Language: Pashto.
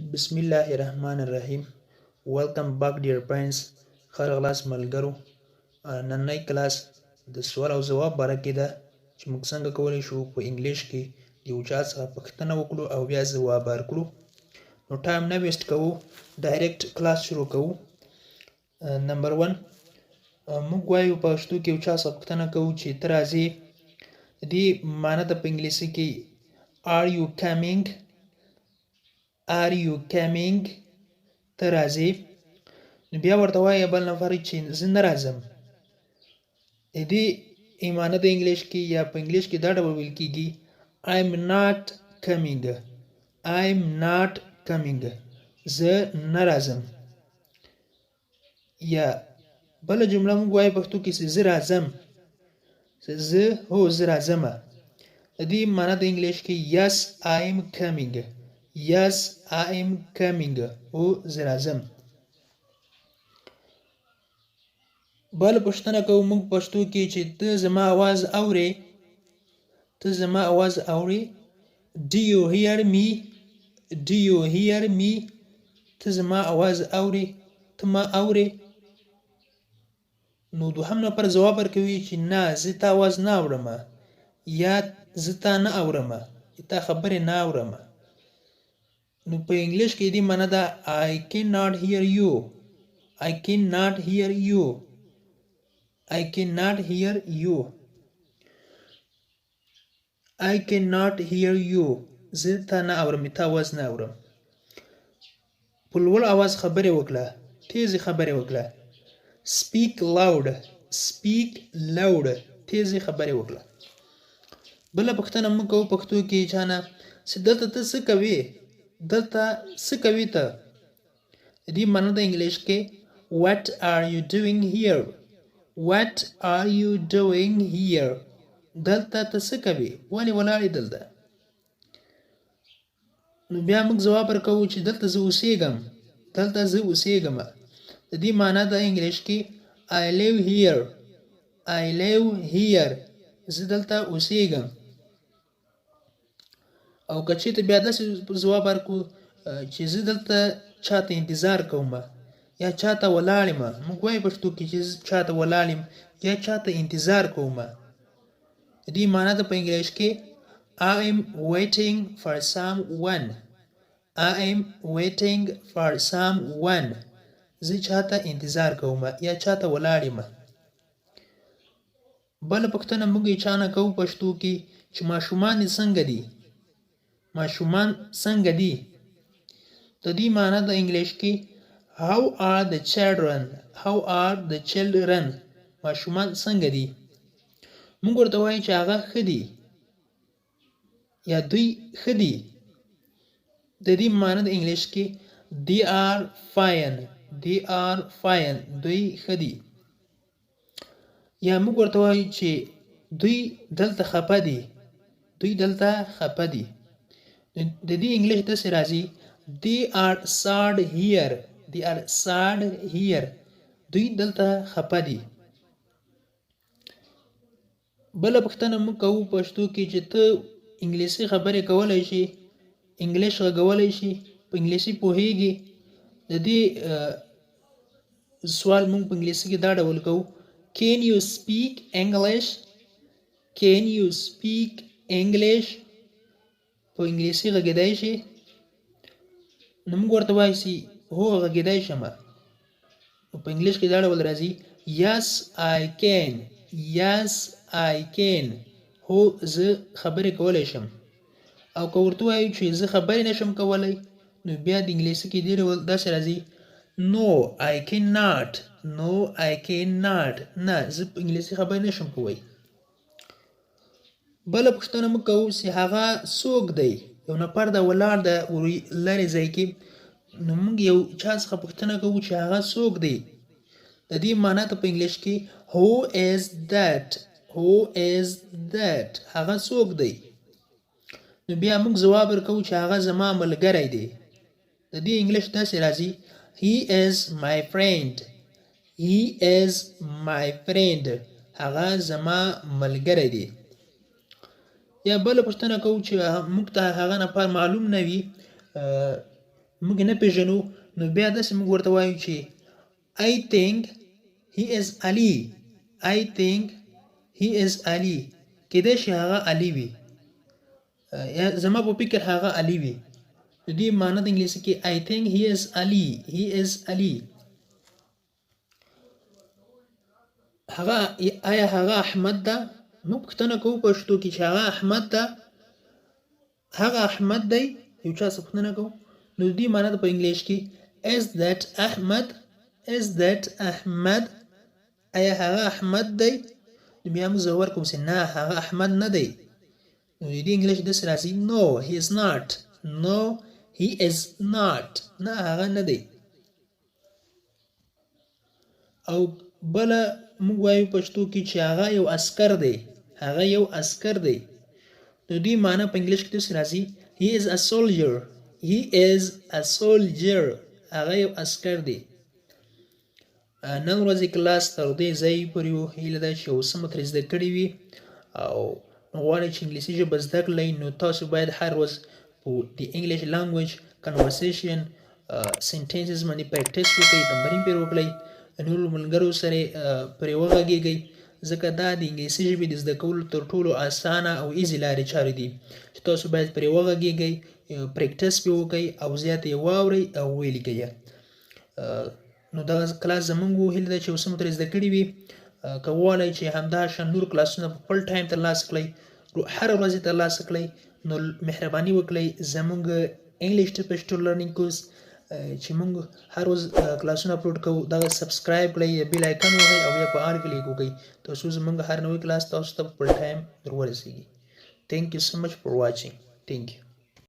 Bismillah ar-Rahman ar-Rahim. Welcome back dear friends. ښه راغلاست ملګرو. نننۍ کلاس د سوال او ځواب باره کې ده چې موږ څنګه کولی شو په انګلیش کې د یو چا څخه پوښتنه وکړو او بیا ځواب ورکړو. نو ټایم نه ویسټ کوو، ډایرکټ کلاس شروع کوو. نمبر 1 موږ وایو په پښتو کې یو چا څخه پوښتنه کوو چې ته راځې. دې معنی ده په انګلیسي کې are you coming. Are you coming؟ ته راځې. نو بیا ورته وایه بل نفر چې زه نه راځم. دې معنی د انګلیش کې یا په انګلیش کې دا ډول ویل کېږي I'm not coming. I'm not coming. زه نه راځم. یا بله جمله موږ وایو پښتو کې چې زه راځم. زه راځم. دې معنی د انګلیش کې yes I am coming. Yes I am coming. او زه راځم. بله پوښتنه کوو موږ پښتو کې چې ته زما اواز اورې. ته زما اواز اورې. Do you hear me? Do you hear me? ته زما اواز اورې. ته ما اورې. نو دوهم نفر ځواب ورکوي چې نه زه تا اواز نه اورم، یا زه تا نه اورم، تا خبرې نه اورم. نو په انګلیش کې دې معنی ده I cannot hear you. I cannot hear you. I cannot hear you. I cannot hear you. زه تا نه اورم، تا اواز نه اورم. په لوړ اواز خبرې وکړه. تیزې خبرې وکړه. Speak loud. Speak loud. تیزې خبرې وکړه. بله پوښتنه موږ کوو پښتو کې چانه چې دلته ته څه کوې. دلته څه کوي ته. دې معنی د انګلیش کې What are you doing here? What are you doing here? دلته ته څه کوي. ولې ولاړې دلته. نو بیا موږ ځواب ورکوو چې دلته زه اوسېږم. دلته زه اوسېږم. د دې معنی د انګلیش کې I live here. I live here. زه دلته اوسېږم. او که چېرته بیا داسې ځواب ورکړو چې زه دلته چاته انتظار کوم یا چاته ولاړ یم. موږ وایو پښتو کې چې زه چاته ولاړ یم یا چاته انتظار کوم. دې معنی ده په انګلیش کې I am waiting for someone. I am waiting for someone. زه چاته انتظار کوم یا چاته ولاړ یم. بله پوښتنه موږ یې چانه کوو پښتو کې چې ماشومان دې څنګه دي. ماشومان څنګه دي. د دې معنی د انګلیش کې How are the children? How are the children? ماشومان څنګه دي. موږ ورته وایو چې هغه ښه دي یا دوی ښه دي. د دې معنی د انګلیش کې They are fine. They are fine. دوی ښه دي. یا موږ ورته وایو چې دوی دلته خفه دي. دوی دلته خفه دي. د دې انګلیش داسې راځي They are sad here. They are sad here. دوی دلته خفه دي. بله پوښتنه موږ کوو پښتو کې چې ته انګلیسي خبرې کولی شي. انګلیش غږولی شي. په انګلیسي پوهیږي. د دې سوال موږ په انګلیسي کې دا ډول کوو Can you speak English? Can you speak English? په انګلیسي غږېدای شي. نو موږ ورته وایو چې هو غږېدای شم. په انګلیش کې دا ډول راځي Yes I can. Yes I can. هو زه خبرې کولی شم. او که ورته وایو چې زه خبرې نشم کولی نو بیا د انګلیسي کې دې ډول داسې راځي No I cannot. No I cannot. نه زه په انګلیسي خبرې نشم کولی. بله پوښتنه موږ کوو چې هغه څوک دی. یو نفر د ولاړ د لرې ځای کې. نو موږ یو چا څخه پوښتنه کوو چې هغه څوک دی. د دې معنی ته په انګلیش کې Who is that? Who is that? هغه څوک دی. نو بیا موږ ځواب ورکوو چې هغه زما ملګری دی. د دې انګلیش داسې راځي He is my friend. He is my friend. هغه زما ملګری دی. یا بله پوښتنه کوو چې موږ ته هغه نفر معلوم نه وي موږ نه پیژنو نو بیا داسې موږ ورته وایو چې I think he is Ali. I think he is Ali. کېدای شي هغه علي وي زما په فکر هغه علي وي د دې معنی د انګلیسي کې I think he is Ali. He is Ali. هغه آیا هغه احمد ده موږ پوښتنه کوو پښتو کې چې هغه احمد ده هغه احمد دی یو چا څه پوښتنه کوو نو د دې معنی د په انګلیش کې is that Ahmed. Is that Ahmed. آیا هغه احمد دی نو بیا موږ ځواب ورکوو چې نه هغه احمد نه دی نو د دې انګلیش داسې راځي no he is not. No he is not. نه هغه نه دی او بله موږ وایو پښتو کې چې هغه یو عسکر دی هغه یو عسکر دی نو دې معنی په انګلیش کې داسې راځي he is a soldier. He is a soldier. هغه یو عسکر دی نن ورځې کلاس تر دې ځای پورې و هیله ده چې اوس مو ترې زده کړي وي او غواړئ چې انګلیسي ژبه زده کړئ نو تاسو باید هر ورځ په د انګلیش لانګویج کنورسیشن سنټنسز باندې پریکټس وکړئ تمرین پرې وکړئ نورو ملګرو سره پرې وغږیږئ ځکه دا د انګلیسي ژبې د زده کولو تر ټولو اسانه او ایزي لارې چارې دي چې تاسو باید پرې وغږیږئ پریکټس پرې وکړئ او زیات یې واورئ او ولیکئ نو دا کلاس زموږ هیله ده چې اوس مو ترې زده کړي وي که غواړئ چې همداشان نور کلاسونه په خپل ټایم ترلاسه کړئ هره ورځ یې ترلاسه کړئ نو مهرباني وکړئ زموږ انګلیش ټو پښتو لرنینګ کورس چې موږ هر ورځ کلاسونه اپلوډ کوو دغه سبسکرایب کړئ بیل آیکن ووهئ او بیا په آل کلیک وکړئ ترڅو زموږ هر نوی کلاس تاسو ته په خپل ټایم در ورسیږي Thank you so much for watching. Thank you.